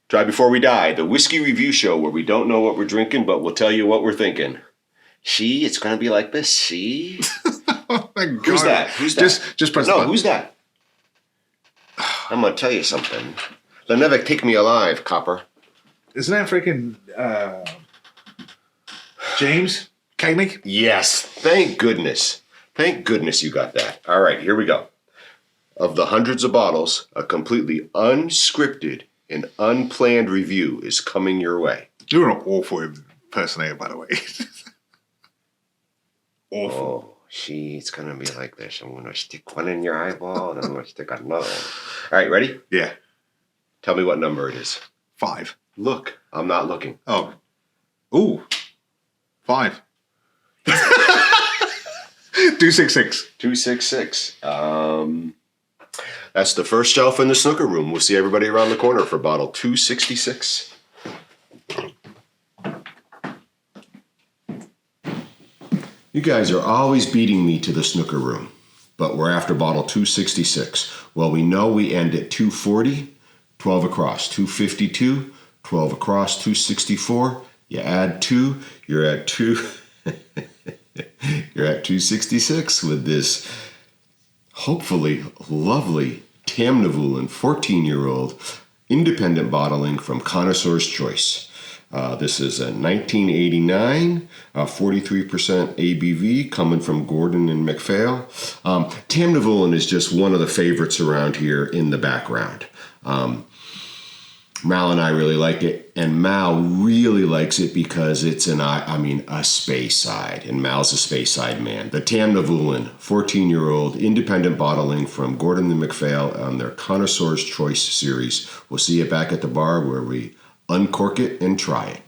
Try Before We Die, the whiskey review show where we don't know what we're drinking, but we'll tell you what we're thinking. See, it's going to be like this, see? Oh my God. Who's that? Who's that? Just press the No, button. who's that? I'm going to tell you something. They'll never take me alive, copper. Isn't that freaking James Cagney? Yes, thank goodness. Thank goodness you got that. All right, here we go. Of the hundreds of bottles, a completely unscripted and unplanned review is coming your way. You're an awful impersonator, by the way. Awful. Oh, see, it's going to be like this. I'm going to stick one in your eyeball, and I'm going to stick another one. All right, ready? Yeah. Tell me what number it is. 5. Look, I'm not looking. Oh. Ooh. 5. 266. 266. That's the first shelf in the snooker room. We'll see everybody around the corner for bottle 266. You guys are always beating me to the snooker room, but we're after bottle 266. Well, we know we end at 240, 12 across, 252, 12 across, 264. You add 2, you're at 2. You're at 266 with this hopefully lovely Tamnavulin 14-year-old independent bottling from Connoisseurs Choice. This is a 1989, 43% ABV coming from Gordon and MacPhail. Tamnavulin is just one of the favorites around here in the background. Mal and I really like it, and Mal really likes it because it's a Speyside, and Mal's a Speyside man. The Tamnavulin, 14-year-old independent bottling from Gordon and MacPhail on their Connoisseurs Choice series. We'll see you back at the bar where we uncork it and try it.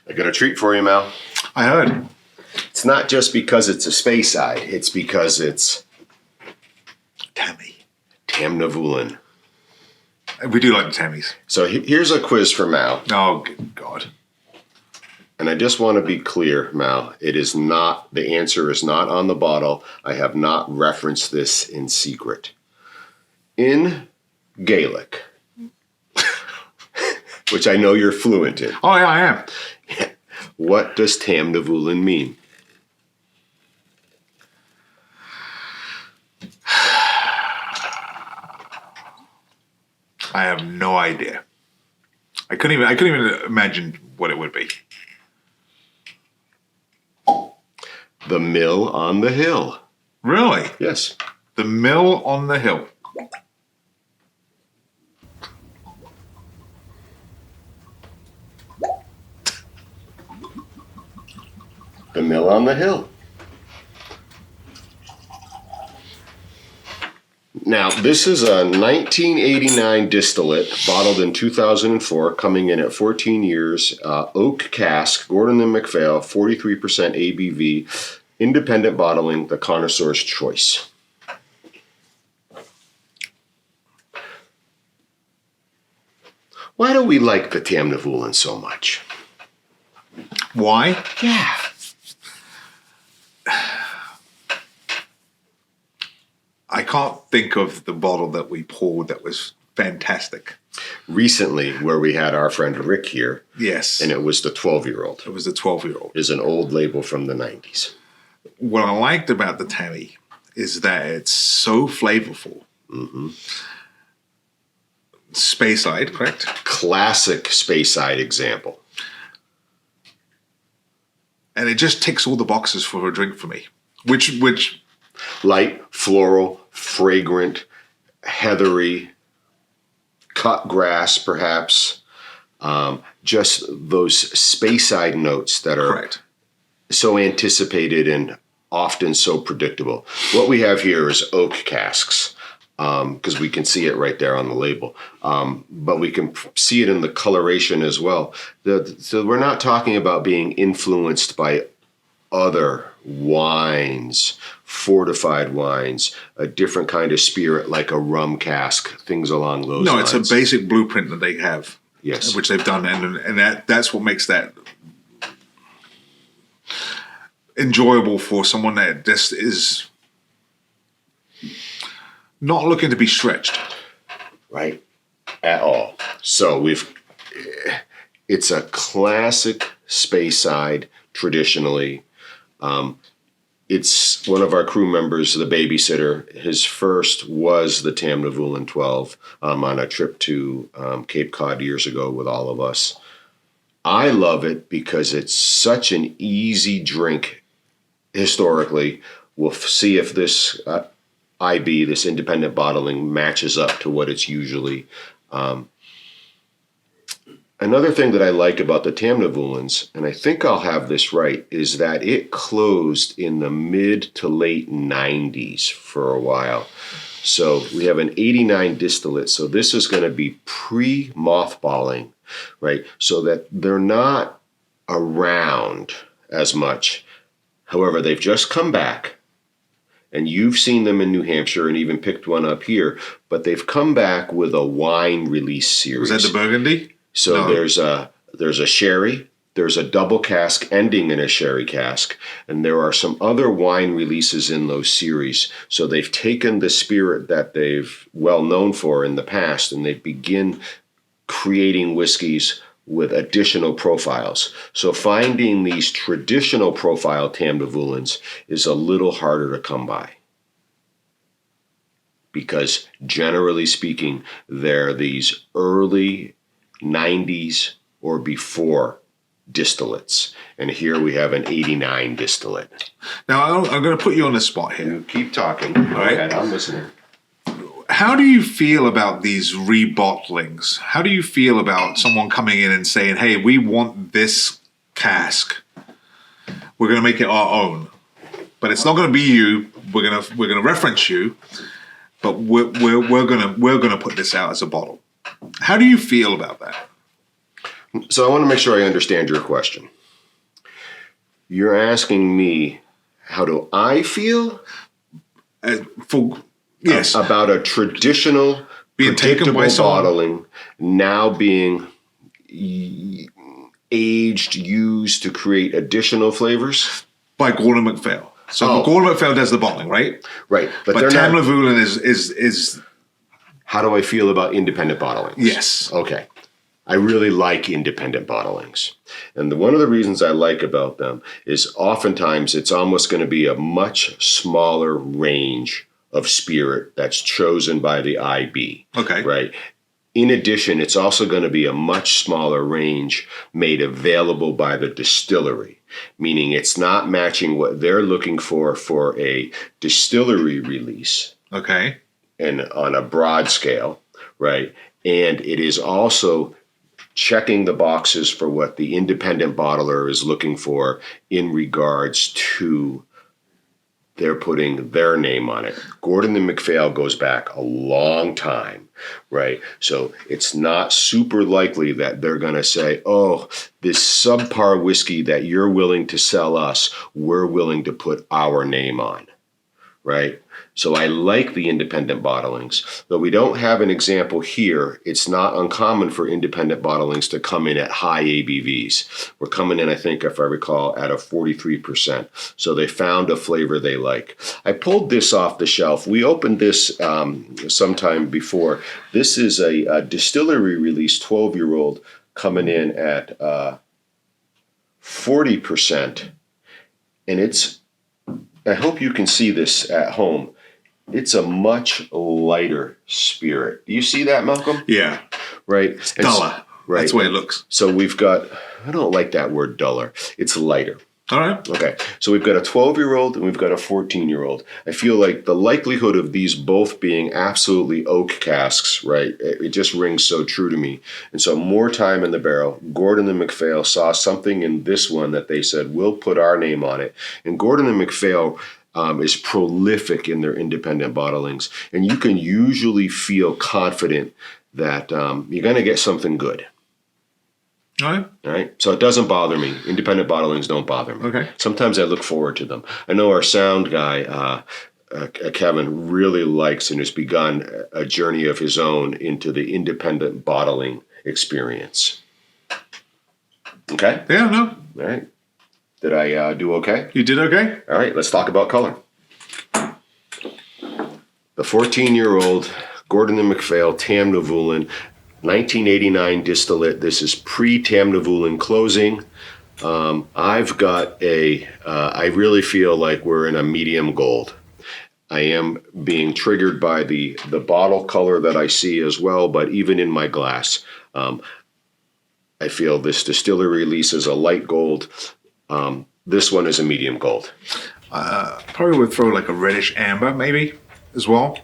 I got a treat for you, Mal. I heard. It's not just because it's a Speyside. It's because it's Tamnavulin. We do like the Tammys. So here's a quiz for Mal. Oh, good God. And I just want to be clear, Mal. It is not, the answer is not on the bottle. I have not referenced this in secret. In Gaelic, which I know you're fluent in. Oh, yeah, I am. What does Tamnavulin mean? I have no idea. I couldn't even imagine what it would be. The mill on the hill. Really? Yes. The mill on the hill. The mill on the hill. Now, this is a 1989 distillate, bottled in 2004, coming in at 14 years, oak cask, Gordon and MacPhail, 43% ABV, independent bottling, the Connoisseur's Choice. Why do we like the Tamnavulin so much? Why? Yeah. I can't think of the bottle that we poured that was fantastic. Recently, where we had our friend Rick here. Yes. And it was the 12-year-old. It was the 12-year-old. Is an old label from the 90s. What I liked about the Tammy is that it's so flavorful. Mm-hmm. Speyside, correct? Classic Speyside example. And it just ticks all the boxes for a drink for me. Which light, floral, fragrant, heathery, cut grass, perhaps. Just those Speyside notes that are correct. So anticipated and often so predictable. What we have here is oak casks, because we can see it right there on the label. But we can see it in the coloration as well. So we're not talking about being influenced by other wines, fortified wines, a different kind of spirit like a rum cask, things along those lines. No, it's a basic blueprint that they have. Yes. Which they've done, and that's what makes that enjoyable for someone that just is not looking to be stretched. Right. At all. So it's a classic Speyside traditionally. It's one of our crew members, the babysitter. His first was the Tamnavulin 12 on a trip to Cape Cod years ago with all of us. I love it because it's such an easy drink historically. We'll see if this IB, this independent bottling, matches up to what it's usually. Another thing that I like about the Tamnavulins, and I think I'll have this right, is that it closed in the mid to late 90s for a while. So we have an 89 distillate. So this is going to be pre-mothballing, right? So that they're not around as much. However, they've just come back. And you've seen them in New Hampshire and even picked one up here. But they've come back with a wine release series. Was that the Burgundy? So no. There's a sherry, there's a double cask ending in a sherry cask, and there are some other wine releases in those series. So they've taken the spirit that they've well known for in the past, and they begin creating whiskeys with additional profiles. So finding these traditional profile Tamnavulins is a little harder to come by, because generally speaking, they're these early 90s or before distillates. And here we have an 89 distillate. Now, I'm going to put you on the spot here. You keep talking. All right, I'm listening. How do you feel about these rebottlings? How do you feel about someone coming in and saying, hey, we want this cask. We're going to make it our own. But it's not going to be you. We're going to reference you. But we're going to put this out as a bottle. How do you feel about that? So I want to make sure I understand your question. You're asking me, how do I feel? Yes. About a traditional, being taken by bottling now being aged, used to create additional flavors? By Gordon and MacPhail. So Gordon and MacPhail does the bottling, right? Right. But Tamnavulin is how do I feel about independent bottlings? Yes. Okay. I really like independent bottlings. And one of the reasons I like about them is oftentimes it's almost going to be a much smaller range of spirit that's chosen by the IB. Okay. Right. In addition, it's also going to be a much smaller range made available by the distillery, meaning it's not matching what they're looking for a distillery release. Okay. And on a broad scale, right? And it is also checking the boxes for what the independent bottler is looking for in regards to they're putting their name on it. Gordon and MacPhail goes back a long time, right? So it's not super likely that they're going to say, oh, this subpar whiskey that you're willing to sell us, we're willing to put our name on, right? So I like the independent bottlings. Though we don't have an example here, it's not uncommon for independent bottlings to come in at high ABVs. We're coming in, I think, if I recall, at a 43%. So they found a flavor they like. I pulled this off the shelf. We opened this sometime before. This is a distillery release 12-year-old coming in at 40%. And it's, I hope you can see this at home. It's a much lighter spirit. Do you see that, Malcolm? Yeah. Right. It's duller. Right. That's the way it looks. So we've got, I don't like that word duller. It's lighter. All right. Okay. So we've got a 12-year-old and we've got a 14-year-old. I feel like the likelihood of these both being absolutely oak casks, right? It just rings so true to me. And so more time in the barrel. Gordon and MacPhail saw something in this one that they said, we'll put our name on it. And Gordon and MacPhail is prolific in their independent bottlings. And you can usually feel confident that you're going to get something good. All right. All right. So it doesn't bother me. Independent bottlings don't bother me. Okay. Sometimes I look forward to them. I know our sound guy, Kevin, really likes and has begun a journey of his own into the independent bottling experience. Okay? Yeah, no. All right. Did I do okay? You did okay? All right. Let's talk about color. The 14-year-old Gordon and MacPhail Tamnavulin 1989 distillate. This is pre-Tamnavulin closing. I've got I really feel like we're in a medium gold. I am being triggered by the bottle color that I see as well, but even in my glass, I feel this distillery release is a light gold. This one is a medium gold. Probably would throw like a reddish amber maybe as well.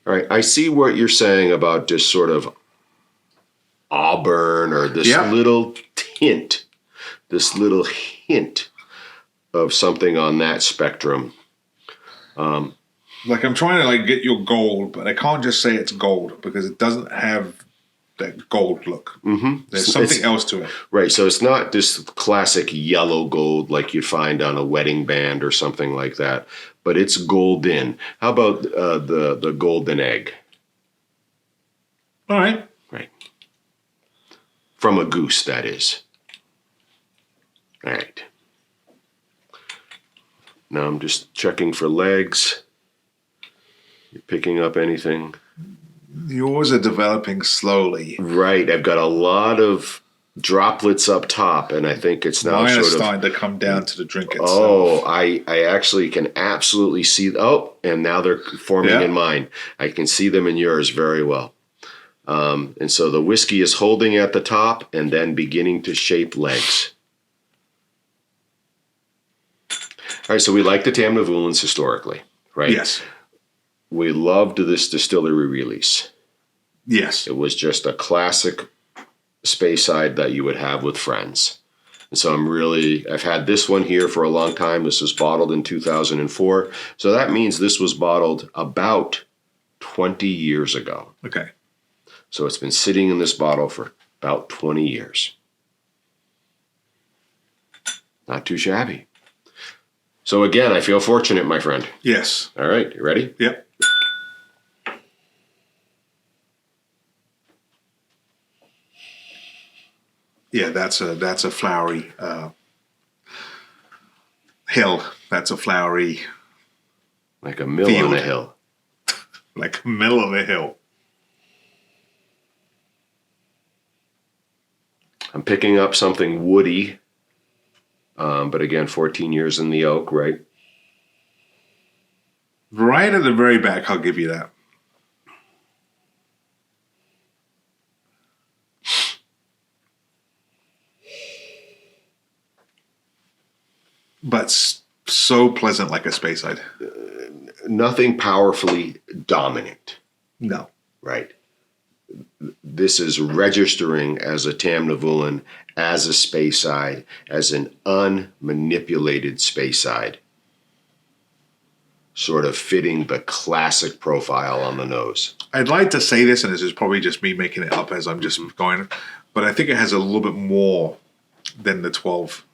All right. I see what you're saying about just sort of auburn or this little tint, this little hint of something on that spectrum. Like I'm trying to like get your gold, but I can't just say it's gold because it doesn't have that gold look. Mm-hmm. There's something else to it. Right. So it's not just classic yellow gold like you'd find on a wedding band or something like that, but it's golden. How about the golden egg? All right. Right. From a goose, that is. All right. Now I'm just checking for legs. You picking up anything? Yours are developing slowly. Right. I've got a lot of droplets up top, and I think it's now Mine sort are of starting to come down to the drink itself. Oh, I actually can absolutely see. Oh, and now they're forming in mine. I can see them in yours very well. And so the whiskey is holding at the top and then beginning to shape legs. All right, so we like the Tamnavulins historically, right? Yes. We loved this distillery release. Yes. It was just a classic Speyside that you would have with friends. And so I've had this one here for a long time. This was bottled in 2004. So that means this was bottled about 20 years ago. Okay. So it's been sitting in this bottle for about 20 years. Not too shabby. So again, I feel fortunate, my friend. Yes. All right, you ready? Yep. Yeah, that's a flowery hill. That's a flowery Like a mill field. on a hill. Like a middle of a hill. I'm picking up something woody, but again, 14 years in the oak, right? Right at the very back, I'll give you that. But so pleasant like a Speyside. Nothing powerfully dominant, No. right? This is registering as a Tamnavulin, as a Speyside, as an unmanipulated Speyside, sort of fitting the classic profile on the nose. I'd like to say this, and this is probably just me making it up as I'm just going, but I think it has a little bit more than the 12.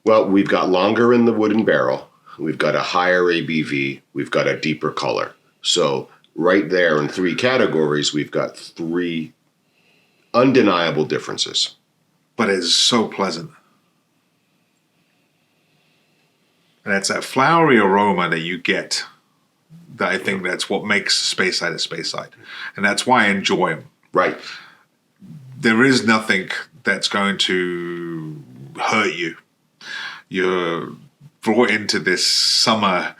Well, we've got longer in the wooden barrel. We've got a higher ABV. We've got a deeper color. So right there in three categories, we've got three undeniable differences. But it's so pleasant. And it's that flowery aroma that you get that I think that's what makes Speyside a Speyside. And that's why I enjoy them. Right. There is nothing that's going to hurt you. You're brought into this summer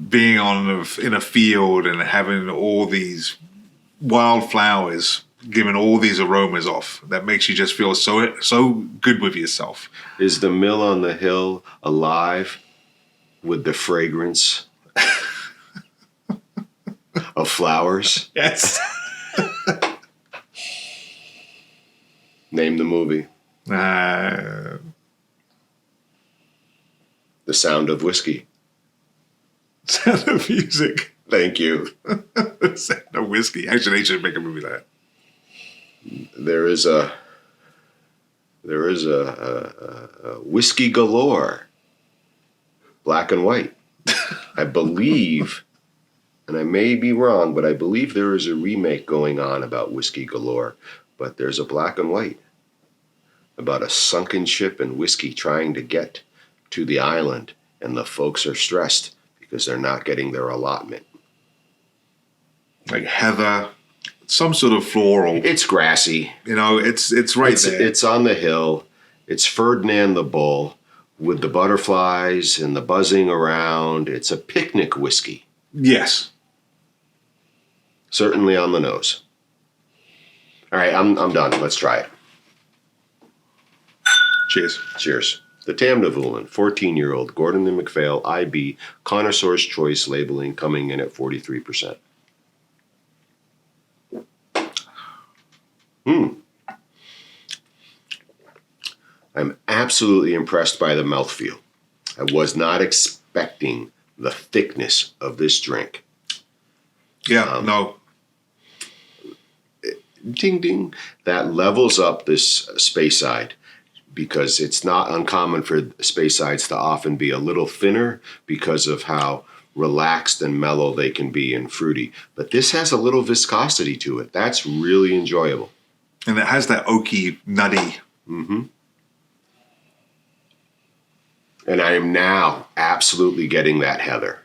being in a field and having all these wildflowers giving all these aromas off that makes you just feel so good with yourself. Is the mill on the hill alive with the fragrance of flowers? Yes. Name the movie. The Sound of Whiskey. Sound of Music. Thank you. Sound of Whiskey. Actually, they should make a movie like that. There is a whiskey galore, black and white. I believe, and I may be wrong, but I believe there is a remake going on about whiskey galore. But there's a black and white about a sunken ship and whiskey trying to get to the island, and the folks are stressed because they're not getting their allotment. Like heather, some sort of floral. It's grassy. It's right there. It's on the hill. It's Ferdinand the Bull with the butterflies and the buzzing around. It's a picnic whiskey. Yes. Certainly on the nose. All right, I'm done. Let's try it. Cheers. Cheers. The Tamnavulin, 14-year-old Gordon and MacPhail IB, Connoisseurs Choice labeling, coming in at 43%. I'm absolutely impressed by the mouthfeel. I was not expecting the thickness of this drink. Yeah, no. Ding, ding. That levels up this Speyside, because it's not uncommon for Speysides to often be a little thinner because of how relaxed and mellow they can be and fruity. But this has a little viscosity to it. That's really enjoyable. And it has that oaky, nutty. Mm-hmm. And I am now absolutely getting that heather.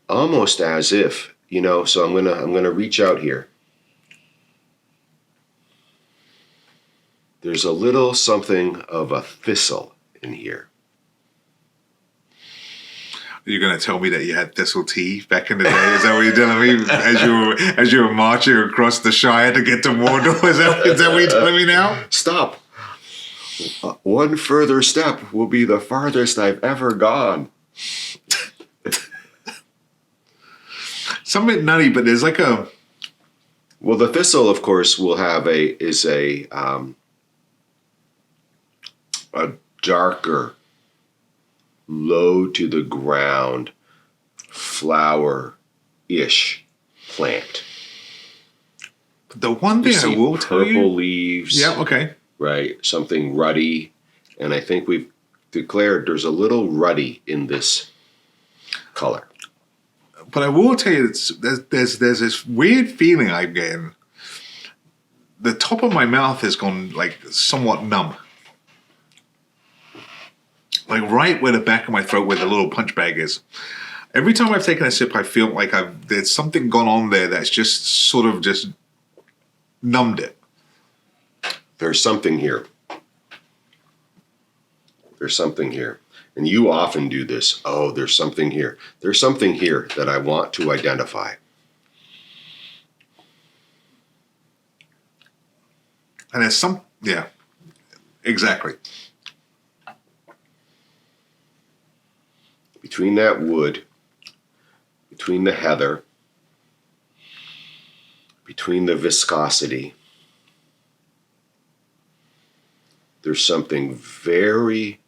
Almost as if, so I'm gonna reach out here. There's a little something of a thistle in here. You're going to tell me that you had thistle tea back in the day? Is that what you're telling me? As you were marching across the Shire to get to Mordor? Is that what you're telling me now? Stop. One further step will be the farthest I've ever gone. Something nutty, but there's like a... Well, the thistle, of course, will have a darker, low to the ground, flower-ish plant. The one thing I will tell you... Purple leaves. Yeah, okay. Right, something ruddy. And I think we've declared there's a little ruddy in this color. But I will tell you, there's this weird feeling I'm getting. The top of my mouth has gone like somewhat numb. Like right where the back of my throat, where the little punch bag is. Every time I've taken a sip, I feel like there's something gone on there that's just sort of just numbed it. There's something here. There's something here. And you often do this. Oh, there's something here. There's something here that I want to identify. And there's yeah, exactly. Between that wood, between the heather, between the viscosity, there's something very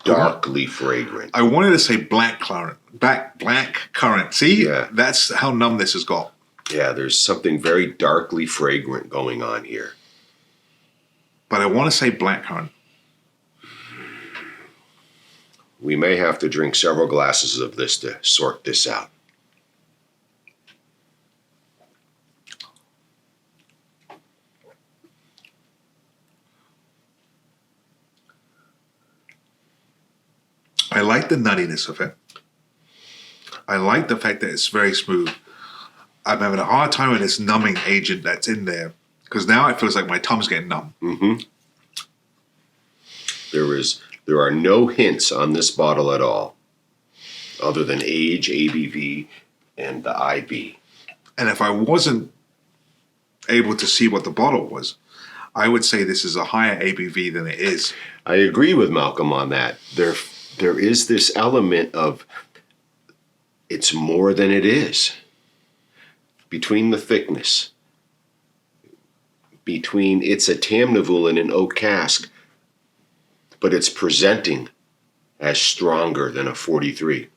darkly fragrant. I wanted to say black currant. Black currant. See? Yeah. That's how numb this has got. Yeah, there's something very darkly fragrant going on here. But I want to say black currant. We may have to drink several glasses of this to sort this out. I like the nuttiness of it. I like the fact that it's very smooth. I'm having a hard time with this numbing agent that's in there, because now it feels like my tongue's getting numb. Mm-hmm. There are no hints on this bottle at all, other than age, ABV, and the IB. And if I wasn't able to see what the bottle was, I would say this is a higher ABV than it is. I agree with Malcolm on that. There is this element of it's more than it is. Between the thickness, between it's a Tamnavulin in oak cask, but it's presenting as stronger than a 43.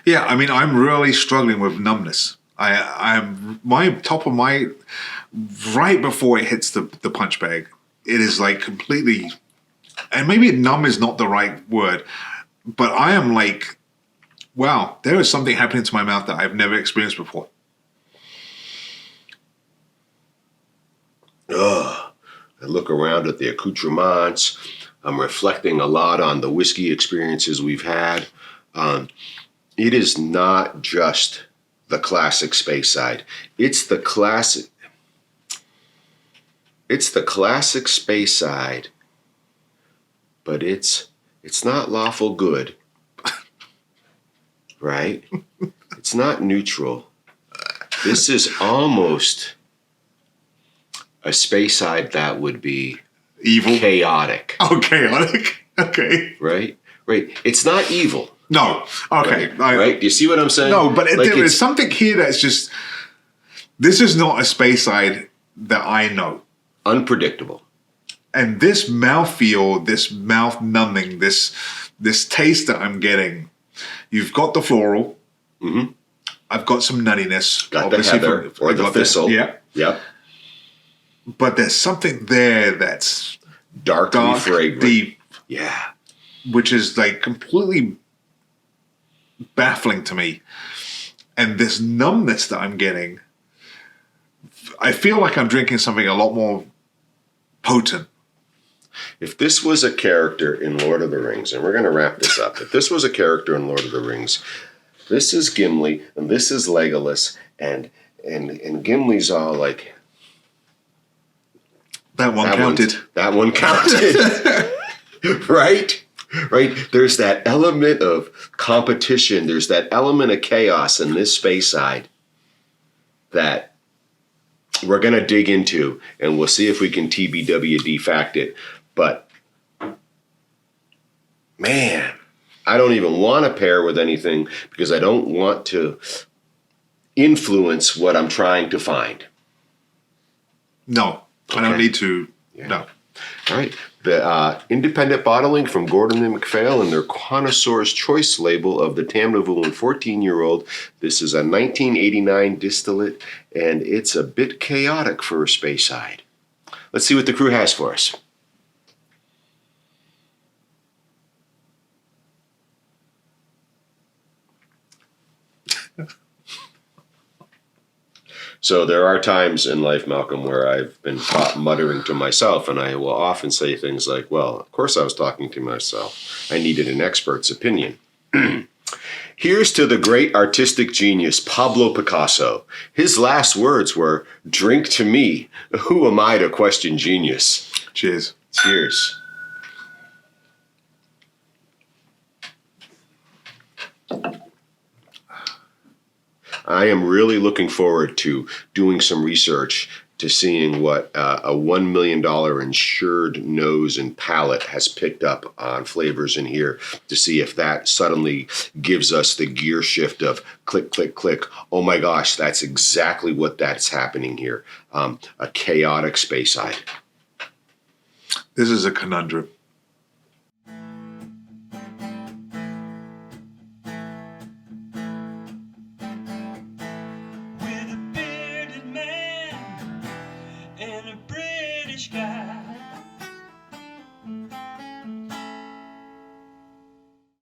Yeah, I mean, I'm really struggling with numbness. I'm right before it hits the punch bag, it is like completely, and maybe numb is not the right word, but I am like, wow, there is something happening to my mouth that I've never experienced before. Ugh. I look around at the accoutrements. I'm reflecting a lot on the whiskey experiences we've had. It is not just the classic Speyside. It's the classic Speyside, but it's not lawful good. Right? It's not neutral. This is almost a Speyside that would be Evil? chaotic. Oh, chaotic. Okay. Right? Right. It's not evil. No. Okay. Right? Do you see what I'm saying? No, but Like there is something here that's just, this is not a Speyside that I know. Unpredictable. And this mouthfeel, this mouth numbing, this taste that I'm getting, you've got the floral. Mm-hmm. I've got some nuttiness. Got the heather or the thistle. Yeah. Yep. But there's something there that's Dark, fragrant. deep. Yeah. Which is like completely baffling to me. And this numbness that I'm getting, I feel like I'm drinking something a lot more potent. If this was a character in Lord of the Rings, and we're going to wrap this up, if this was a character in Lord of the Rings, this is Gimli, and this is Legolas, and Gimli's all like, That one counted. That one counted. Right? Right? There's that element of competition. There's that element of chaos in this Speyside that we're going to dig into, and we'll see if we can TBWD fact it. But, man, I don't even want to pair with anything because I don't want to influence what I'm trying to find. No. Okay. I don't need to. Yeah. No. All right. The independent bottling from Gordon and MacPhail and their Connoisseurs Choice label of the Tamnavulin 14-year-old. This is a 1989 distillate, and it's a bit chaotic for a Speyside. Let's see what the crew has for us. So there are times in life, Malcolm, where I've been caught muttering to myself, and I will often say things like, well, of course I was talking to myself. I needed an expert's opinion. Here's to the great artistic genius, Pablo Picasso. His last words were, drink to me. Who am I to question genius? Cheers. Cheers. I am really looking forward to doing some research to seeing what a $1 million insured nose and palate has picked up on flavors in here, to see if that suddenly gives us the gear shift of click, click, click. Oh my gosh, that's exactly what that's happening here. A chaotic Speyside. This is a conundrum.